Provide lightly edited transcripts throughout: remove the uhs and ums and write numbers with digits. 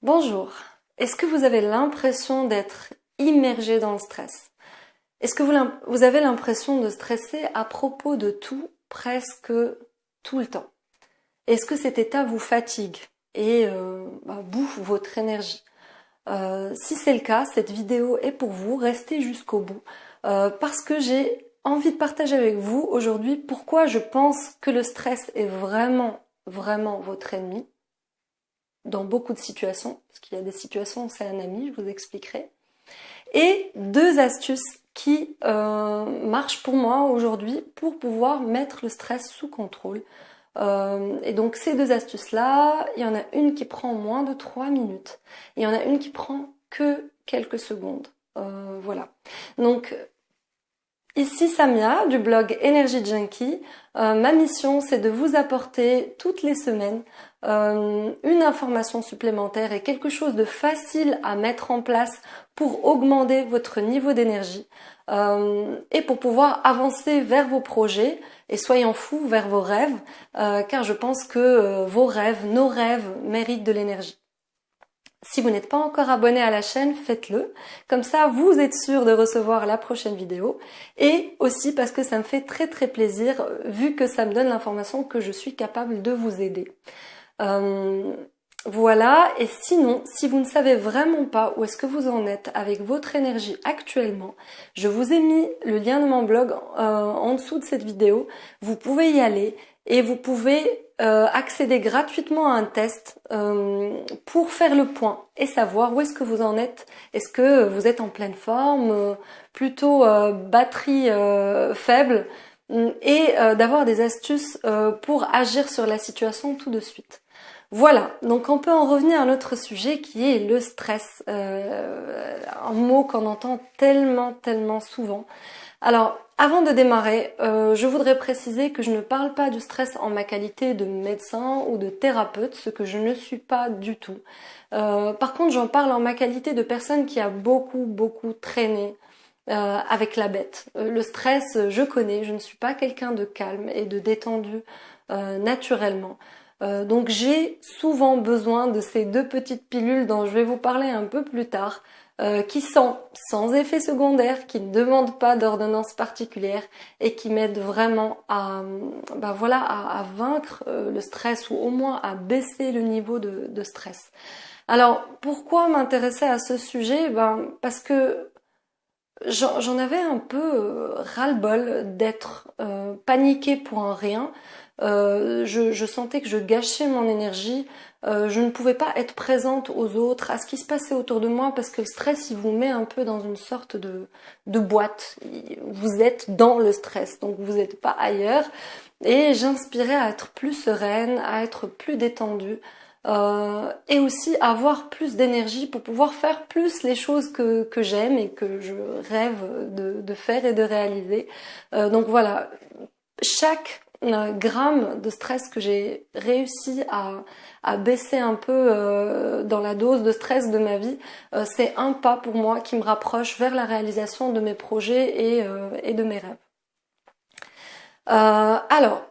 Bonjour. Est-ce que vous avez l'impression d'être immergé dans le stress? Est-ce que vous avez l'impression de stresser à propos de tout, presque tout le temps? Est-ce que cet état vous fatigue et bouffe votre énergie? Si c'est le cas, cette vidéo est pour vous. Restez jusqu'au bout parce que j'ai envie de partager avec vous aujourd'hui pourquoi je pense que le stress est vraiment, vraiment votre ennemi dans beaucoup de situations, parce qu'il y a des situations où c'est un ami, je vous expliquerai. Et deux astuces qui marchent pour moi aujourd'hui pour pouvoir mettre le stress sous contrôle. Et donc ces deux astuces-là, il y en a une qui prend moins de 3 minutes. Et il y en a une qui prend que quelques secondes. Voilà. Donc ici Samia du blog Energy Junkie. Ma mission, c'est de vous apporter toutes les semaines une information supplémentaire et quelque chose de facile à mettre en place pour augmenter votre niveau d'énergie et pour pouvoir avancer vers vos projets et soyons fous vers vos rêves car je pense que vos rêves, nos rêves méritent de l'énergie. Si vous n'êtes pas encore abonné à la chaîne, faites-le. Comme ça, vous êtes sûr de recevoir la prochaine vidéo. Et aussi parce que ça me fait très très plaisir, vu que ça me donne l'information que je suis capable de vous aider. Voilà, et sinon, si vous ne savez vraiment pas où est-ce que vous en êtes avec votre énergie actuellement, je vous ai mis le lien de mon blog en dessous de cette vidéo. Vous pouvez y aller et vous pouvez accéder gratuitement à un test pour faire le point et savoir où est-ce que vous en êtes. Est-ce que vous êtes en pleine forme, plutôt batterie faible et d'avoir des astuces pour agir sur la situation tout de suite. Voilà, donc on peut en revenir à notre sujet qui est le stress, un mot qu'on entend tellement souvent. Alors, avant de démarrer, je voudrais préciser que je ne parle pas du stress en ma qualité de médecin ou de thérapeute, ce que je ne suis pas du tout. Par contre, j'en parle en ma qualité de personne qui a beaucoup traîné avec la bête. Le stress, je connais, je ne suis pas quelqu'un de calme et de détendu naturellement. Donc j'ai souvent besoin de ces deux petites pilules dont je vais vous parler un peu plus tard, qui sont sans effet secondaire, qui ne demandent pas d'ordonnance particulière et qui m'aident vraiment à, à vaincre le stress ou au moins à baisser le niveau de stress. Alors pourquoi m'intéresser à ce sujet? Parce que j'en avais un peu ras-le-bol d'être paniquée pour un rien. Je sentais que je gâchais mon énergie. Je ne pouvais pas être présente aux autres, à ce qui se passait autour de moi, parce que le stress, il vous met un peu dans une sorte de boîte. Vous êtes dans le stress, donc vous n'êtes pas ailleurs. Et j'inspirais à être plus sereine, à être plus détendue. Et aussi avoir plus d'énergie pour pouvoir faire plus les choses que j'aime et que je rêve de faire et de réaliser. Donc voilà, chaque gramme de stress que j'ai réussi à baisser un peu dans la dose de stress de ma vie, c'est un pas pour moi qui me rapproche vers la réalisation de mes projets et de mes rêves. Alors,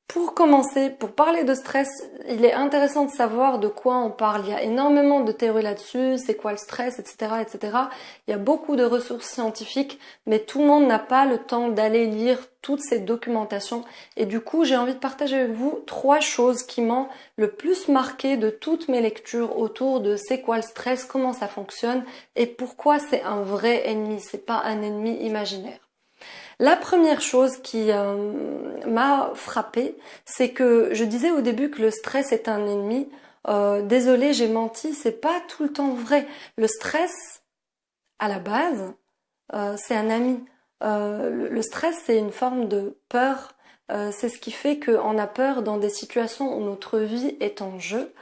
pour commencer, pour parler de stress, il est intéressant de savoir de quoi on parle. Il y a énormément de théories là-dessus, c'est quoi le stress, etc., etc. Il y a beaucoup de ressources scientifiques, mais tout le monde n'a pas le temps d'aller lire toutes ces documentations. Et du coup, j'ai envie de partager avec vous 3 choses qui m'ont le plus marqué de toutes mes lectures autour de c'est quoi le stress, comment ça fonctionne et pourquoi c'est un vrai ennemi, c'est pas un ennemi imaginaire. La première chose qui m'a frappée, c'est que je disais au début que le stress est un ennemi. Désolée, j'ai menti, c'est pas tout le temps vrai. Le stress, à la base, c'est un ami. Le stress, c'est une forme de peur. C'est ce qui fait qu'on a peur dans des situations où notre vie est en jeu.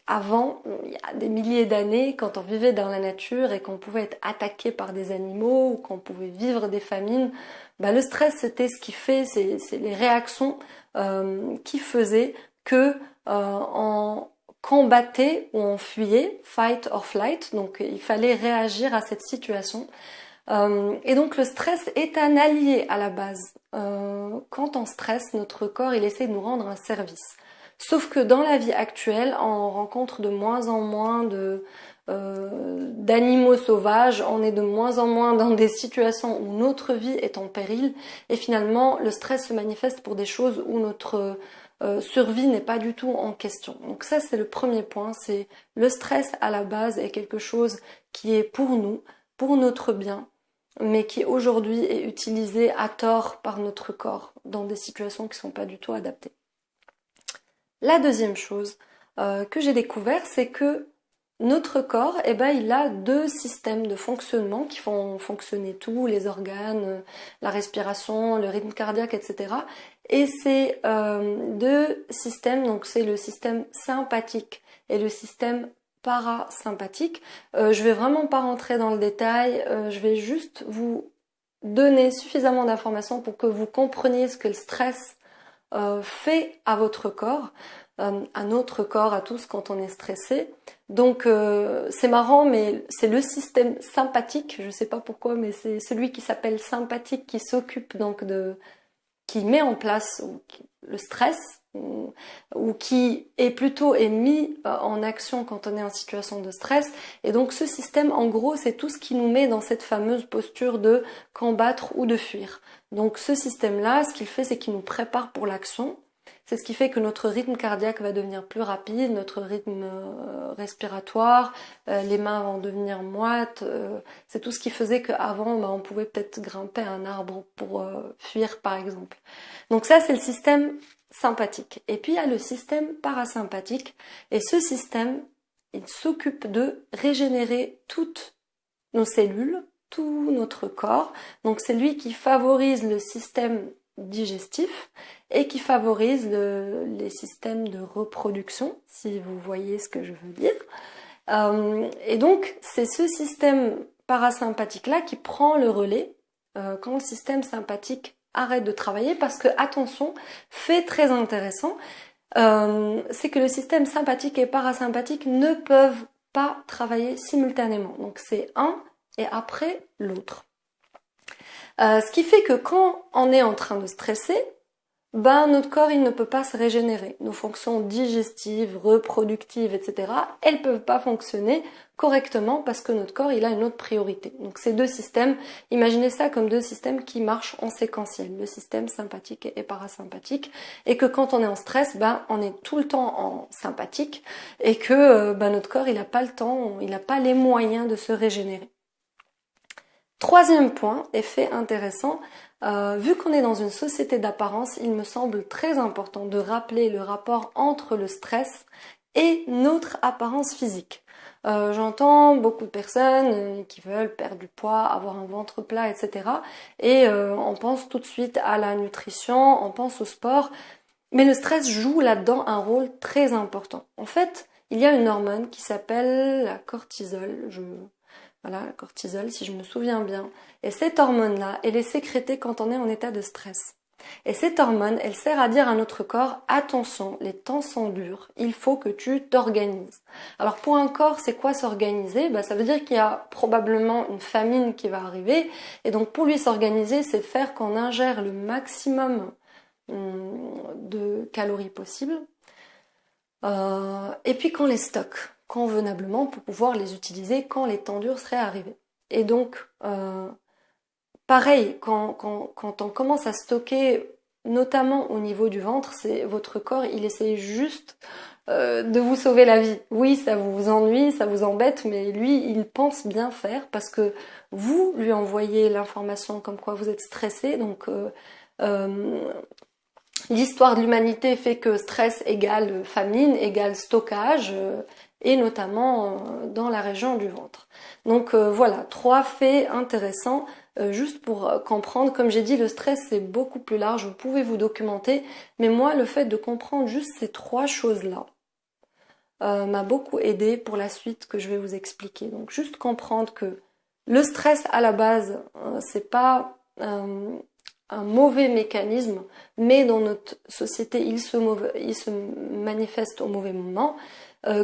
Avant, il y a des milliers d'années, quand on vivait dans la nature et qu'on pouvait être attaqué par des animaux ou qu'on pouvait vivre des famines, le stress c'était ce qui fait, c'est les réactions qui faisaient que on combattait ou on fuyait, fight or flight, donc il fallait réagir à cette situation. Et donc le stress est un allié à la base. Quand on stresse, notre corps il essaie de nous rendre un service. Sauf que dans la vie actuelle, on rencontre de moins en moins d'animaux sauvages, on est de moins en moins dans des situations où notre vie est en péril et finalement le stress se manifeste pour des choses où notre survie n'est pas du tout en question. Donc ça c'est le premier point, c'est le stress à la base est quelque chose qui est pour nous, pour notre bien, mais qui aujourd'hui est utilisé à tort par notre corps dans des situations qui ne sont pas du tout adaptées. La deuxième chose que j'ai découvert, c'est que notre corps, il a deux systèmes de fonctionnement qui font fonctionner tous les organes, la respiration, le rythme cardiaque, etc. Et ces deux systèmes, donc c'est le système sympathique et le système parasympathique. Je vais vraiment pas rentrer dans le détail, je vais juste vous donner suffisamment d'informations pour que vous compreniez ce que le stress fait à votre corps, à notre corps, à tous quand on est stressé. Donc c'est marrant, mais c'est le système sympathique, je sais pas pourquoi, mais c'est celui qui s'appelle sympathique qui s'occupe donc qui met en place le stress ou qui est plutôt mis en action quand on est en situation de stress. Et donc ce système, en gros, c'est tout ce qui nous met dans cette fameuse posture de combattre ou de fuir. Donc ce système-là, ce qu'il fait, c'est qu'il nous prépare pour l'action. C'est ce qui fait que notre rythme cardiaque va devenir plus rapide, notre rythme respiratoire, les mains vont devenir moites. C'est tout ce qui faisait qu'avant, on pouvait peut-être grimper à un arbre pour fuir, par exemple. Donc ça, c'est le système sympathique. Et puis, il y a le système parasympathique. Et ce système, il s'occupe de régénérer toutes nos cellules, tout notre corps. Donc, c'est lui qui favorise le système digestif et qui favorise les systèmes de reproduction, si vous voyez ce que je veux dire. Et donc, c'est ce système parasympathique-là qui prend le relais quand le système sympathique arrête de travailler, parce que, attention, fait très intéressant, c'est que le système sympathique et parasympathique ne peuvent pas travailler simultanément. Donc, c'est un et après l'autre. Ce qui fait que quand on est en train de stresser, notre corps il ne peut pas se régénérer. Nos fonctions digestives, reproductives, etc., elles peuvent pas fonctionner correctement parce que notre corps il a une autre priorité. Donc ces deux systèmes, imaginez ça comme deux systèmes qui marchent en séquentiel, le système sympathique et parasympathique, et que quand on est en stress, on est tout le temps en sympathique et que notre corps il n'a pas le temps, il n'a pas les moyens de se régénérer. Troisième point, effet intéressant, vu qu'on est dans une société d'apparence, il me semble très important de rappeler le rapport entre le stress et notre apparence physique. J'entends beaucoup de personnes qui veulent perdre du poids, avoir un ventre plat, etc. Et on pense tout de suite à la nutrition, on pense au sport, mais le stress joue là-dedans un rôle très important. En fait, il y a une hormone qui s'appelle la cortisol, Voilà, la cortisol, si je me souviens bien. Et cette hormone-là, elle est sécrétée quand on est en état de stress. Et cette hormone, elle sert à dire à notre corps, attention, les temps sont durs, il faut que tu t'organises. Alors pour un corps, c'est quoi s'organiser ? Ça veut dire qu'il y a probablement une famine qui va arriver. Et donc pour lui s'organiser, c'est faire qu'on ingère le maximum de calories possibles. Et puis qu'on les stocke convenablement pour pouvoir les utiliser quand les temps durs seraient arrivés. Et donc, pareil, quand on commence à stocker, notamment au niveau du ventre, c'est votre corps, il essaie juste de vous sauver la vie. Oui, ça vous ennuie, ça vous embête, mais lui, il pense bien faire parce que vous lui envoyez l'information comme quoi vous êtes stressé, donc l'histoire de l'humanité fait que stress égale famine, égale stockage, et notamment dans la région du ventre. Donc voilà, 3 faits intéressants, juste pour comprendre. Comme j'ai dit, le stress c'est beaucoup plus large, vous pouvez vous documenter, mais moi le fait de comprendre juste ces 3 choses-là m'a beaucoup aidé pour la suite que je vais vous expliquer. Donc juste comprendre que le stress à la base, c'est pas un mauvais mécanisme, mais dans notre société, il se manifeste au mauvais moment,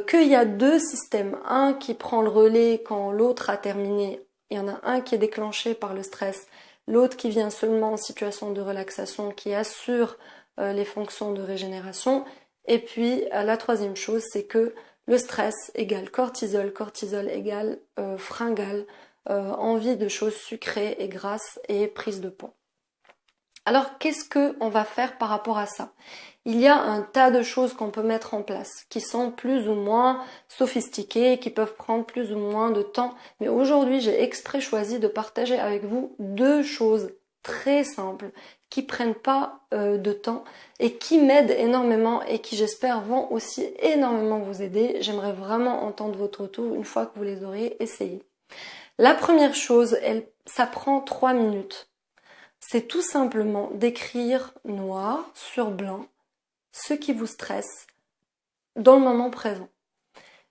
qu'il y a 2 systèmes, un qui prend le relais quand l'autre a terminé, il y en a un qui est déclenché par le stress, l'autre qui vient seulement en situation de relaxation, qui assure les fonctions de régénération, Et puis la troisième chose, c'est que le stress égale cortisol, cortisol égale fringale, envie de choses sucrées et grasses et prise de poids. Alors qu'est-ce qu'on va faire par rapport à ça? Il y a un tas de choses qu'on peut mettre en place, qui sont plus ou moins sophistiquées, qui peuvent prendre plus ou moins de temps. Mais aujourd'hui, j'ai exprès choisi de partager avec vous deux choses très simples, qui prennent pas de temps et qui m'aident énormément et qui, j'espère, vont aussi énormément vous aider. J'aimerais vraiment entendre votre retour une fois que vous les aurez essayés. La première chose, ça prend 3 minutes. C'est tout simplement d'écrire noir sur blanc ce qui vous stresse dans le moment présent.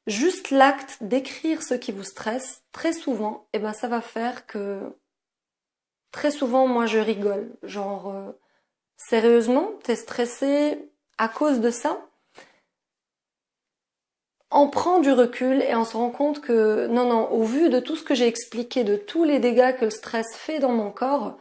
Juste l'acte d'écrire ce qui vous stresse, très souvent, ça va faire que très souvent, moi je rigole. Genre, sérieusement, t'es stressé à cause de ça? On prend du recul et on se rend compte que non, au vu de tout ce que j'ai expliqué, de tous les dégâts que le stress fait dans mon corps,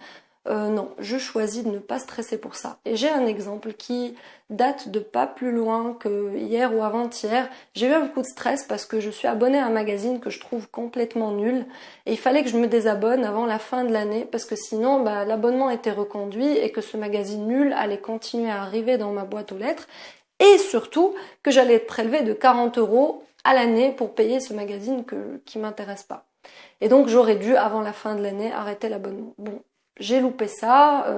non, je choisis de ne pas stresser pour ça. Et j'ai un exemple qui date de pas plus loin que hier ou avant-hier. J'ai eu un coup de stress parce que je suis abonnée à un magazine que je trouve complètement nul. Et il fallait que je me désabonne avant la fin de l'année parce que sinon l'abonnement était reconduit et que ce magazine nul allait continuer à arriver dans ma boîte aux lettres. Et surtout que j'allais être prélevée de 40 € à l'année pour payer ce magazine qui m'intéresse pas. Et donc j'aurais dû, avant la fin de l'année, arrêter l'abonnement. Bon. J'ai loupé ça,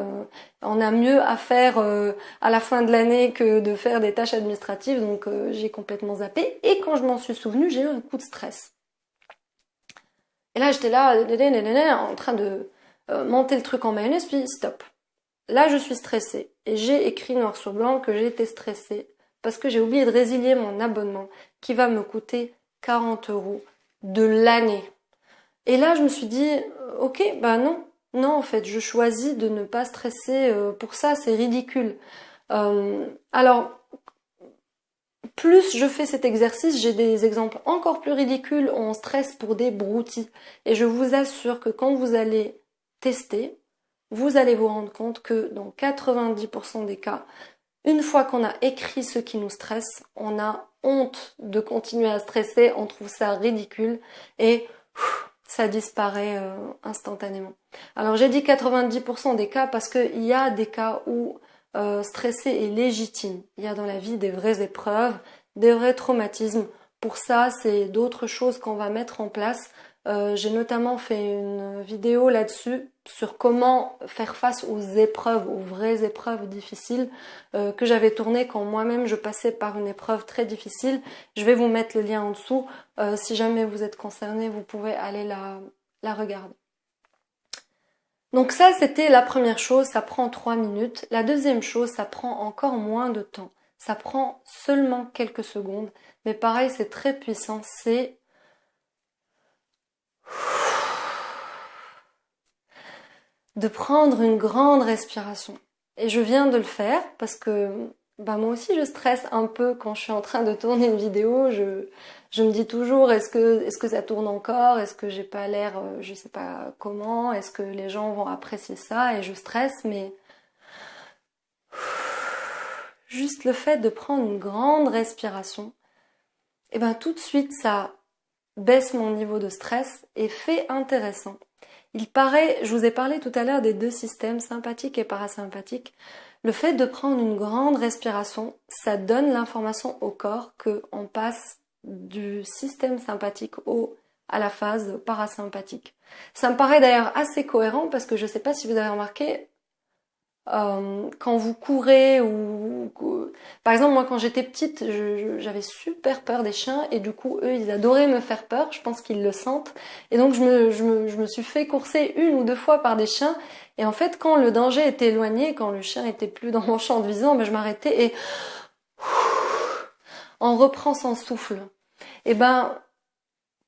on a mieux à faire à la fin de l'année que de faire des tâches administratives, donc j'ai complètement zappé. Et quand je m'en suis souvenue, j'ai eu un coup de stress. Et là, j'étais là, en train de monter le truc en mayonnaise, puis stop. Là, je suis stressée. Et j'ai écrit noir sur blanc que j'ai été stressée parce que j'ai oublié de résilier mon abonnement qui va me coûter 40 € de l'année. Et là, je me suis dit, ok, non. Non, en fait, je choisis de ne pas stresser pour ça, c'est ridicule. Alors, plus je fais cet exercice, j'ai des exemples encore plus ridicules où on stresse pour des broutilles. Et je vous assure que quand vous allez tester, vous allez vous rendre compte que dans 90% des cas, une fois qu'on a écrit ce qui nous stresse, on a honte de continuer à stresser, on trouve ça ridicule et ça disparaît instantanément. Alors j'ai dit 90% des cas parce qu'il y a des cas où stresser est légitime. Il y a dans la vie des vraies épreuves, des vrais traumatismes. Pour ça, c'est d'autres choses qu'on va mettre en place. J'ai notamment fait une vidéo là-dessus sur comment faire face aux épreuves, aux vraies épreuves difficiles que j'avais tourné quand moi-même je passais par une épreuve très difficile. Je vais vous mettre le lien en dessous. Si jamais vous êtes concerné, vous pouvez aller la regarder. Donc ça, c'était la première chose, ça prend 3 minutes. La deuxième chose, ça prend encore moins de temps. Ça prend seulement quelques secondes. Mais pareil, c'est très puissant, c'est de prendre une grande respiration. Et je viens de le faire parce que moi aussi je stresse un peu quand je suis en train de tourner une vidéo. Je me dis toujours est-ce que ça tourne encore? Est-ce que j'ai pas l'air je sais pas comment? Est-ce que les gens vont apprécier ça? Et je stresse, mais juste le fait de prendre une grande respiration, tout de suite ça baisse mon niveau de stress et fait intéressant. Il paraît, je vous ai parlé tout à l'heure des deux systèmes, sympathique et parasympathique. Le fait de prendre une grande respiration, ça donne l'information au corps qu'on passe du système sympathique à la phase parasympathique. Ça me paraît d'ailleurs assez cohérent parce que je ne sais pas si vous avez remarqué, quand vous courez ou par exemple moi quand j'étais petite j'avais super peur des chiens et du coup eux ils adoraient me faire peur, je pense qu'ils le sentent et donc je me suis fait courser 1 ou 2 fois par des chiens et en fait quand le danger était éloigné, quand le chien était plus dans mon champ de vision, je m'arrêtais et on reprend son souffle. Et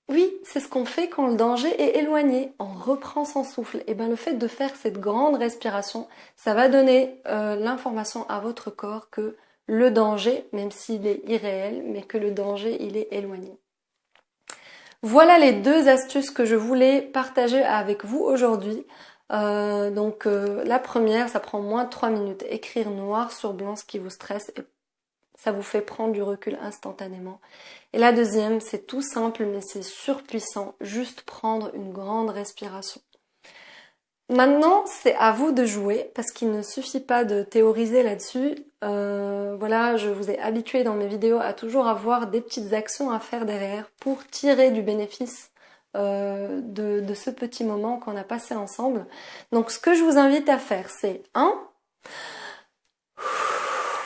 oui, c'est ce qu'on fait quand le danger est éloigné. On reprend son souffle. Et le fait de faire cette grande respiration, ça va donner l'information à votre corps que le danger, même s'il est irréel, mais que le danger, il est éloigné. Voilà les 2 astuces que je voulais partager avec vous aujourd'hui. La première, ça prend moins de 3 minutes. Écrire noir sur blanc ce qui vous stresse. Ça vous fait prendre du recul instantanément. Et la deuxième, c'est tout simple mais c'est surpuissant, juste prendre une grande respiration. Maintenant, c'est à vous de jouer parce qu'il ne suffit pas de théoriser là-dessus. Voilà, je vous ai habitué dans mes vidéos à toujours avoir des petites actions à faire derrière pour tirer du bénéfice de ce petit moment qu'on a passé ensemble. Donc ce que je vous invite à faire, c'est 1.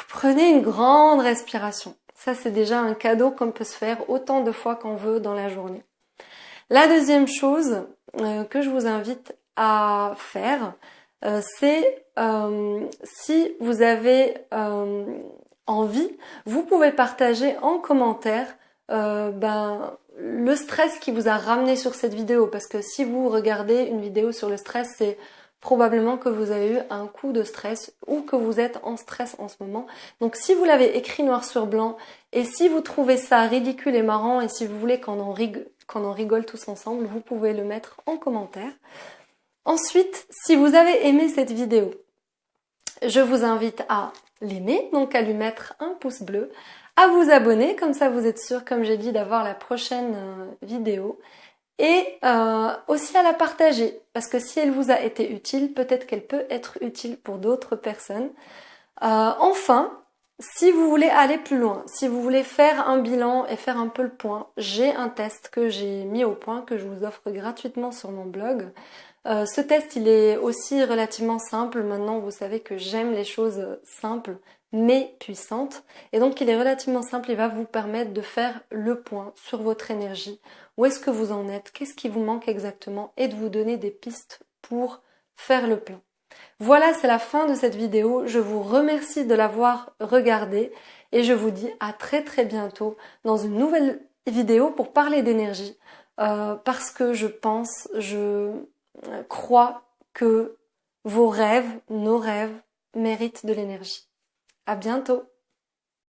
Prenez une grande respiration. Ça, c'est déjà un cadeau qu'on peut se faire autant de fois qu'on veut dans la journée. La deuxième chose que je vous invite à faire, c'est si vous avez envie, vous pouvez partager en commentaire le stress qui vous a ramené sur cette vidéo. Parce que si vous regardez une vidéo sur le stress, c'est probablement que vous avez eu un coup de stress ou que vous êtes en stress en ce moment. Donc si vous l'avez écrit noir sur blanc et si vous trouvez ça ridicule et marrant et si vous voulez qu'on en rigole tous ensemble, vous pouvez le mettre en commentaire. Ensuite, si vous avez aimé cette vidéo, je vous invite à l'aimer, donc à lui mettre un pouce bleu, à vous abonner, comme ça vous êtes sûr, comme j'ai dit, d'avoir la prochaine vidéo. Et aussi à la partager, parce que si elle vous a été utile, peut-être qu'elle peut être utile pour d'autres personnes. Enfin, si vous voulez aller plus loin, si vous voulez faire un bilan et faire un peu le point, j'ai un test que j'ai mis au point, que je vous offre gratuitement sur mon blog. Ce test, il est aussi relativement simple. Maintenant, vous savez que j'aime les choses simples, mais puissantes. Et donc, il est relativement simple. Il va vous permettre de faire le point sur votre énergie. Où est-ce que vous en êtes? Qu'est-ce qui vous manque exactement? Et de vous donner des pistes pour faire le plein. Voilà, c'est la fin de cette vidéo. Je vous remercie de l'avoir regardée. Et je vous dis à très très bientôt dans une nouvelle vidéo pour parler d'énergie. Parce que je crois que vos rêves, nos rêves, méritent de l'énergie. À bientôt!